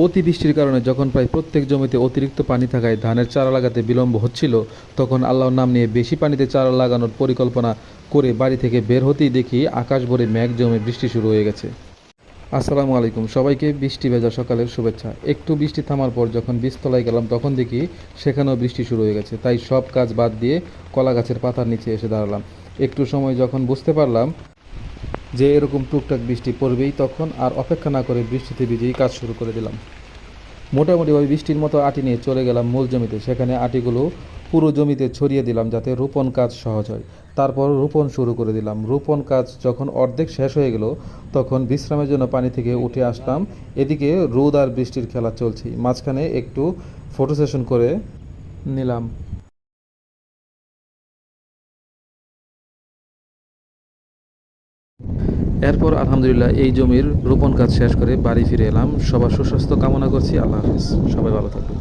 অতিবৃষ্টির কারণে যখন প্রায় প্রত্যেক জমিতে অতিরিক্ত পানি থাকায় ধানের চারা লাগাতে বিলম্ব হচ্ছিল, তখন আল্লাহর নাম নিয়ে বেশি পানিতে চারা লাগানোর পরিকল্পনা করে বাড়ি থেকে বের হতেই দেখি আকাশ ভরে মেঘ জমে বৃষ্টি শুরু হয়ে গেছে। আসসালামু আলাইকুম, সবাইকে বৃষ্টি ভেজা সকালের শুভেচ্ছা। একটু বৃষ্টি থামার পর যখন বীজতলায় গেলাম তখন দেখি সেখানেও বৃষ্টি শুরু হয়ে গেছে। তাই সব কাজ বাদ দিয়ে কলা গাছের পাতার নিচে এসে দাঁড়ালাম। একটু সময় যখন বুঝতে পারলাম যে এরকম টুকটাক বৃষ্টি পড়বেই, তখন আর অপেক্ষা না করে বৃষ্টিতে ভিজেই কাজ শুরু করে দিলাম। মোটামুটিভাবে বৃষ্টির মতো আটি নিয়ে চলে গেলাম মূল জমিতে। সেখানে আটিগুলো পুরো জমিতে ছড়িয়ে দিলাম যাতে রোপণ কাজ সহজ হয়। তারপর রোপণ শুরু করে দিলাম। রোপণ কাজ যখন অর্ধেক শেষ হয়ে গেল তখন বিশ্রামের জন্য পানি থেকে উঠে আসলাম। এদিকে রোদ আর বৃষ্টির খেলা চলছেই, মাঝখানে একটু ফটো সেশন করে নিলাম। এরপর আলহামদুলিল্লাহ এই জমির রোপণ কাজ শেষ করে বাড়ি ফিরে এলাম। সবার সুস্বাস্থ্য কামনা করছি। আল্লাহ হাফিজ, সবাই ভালো থাকবেন।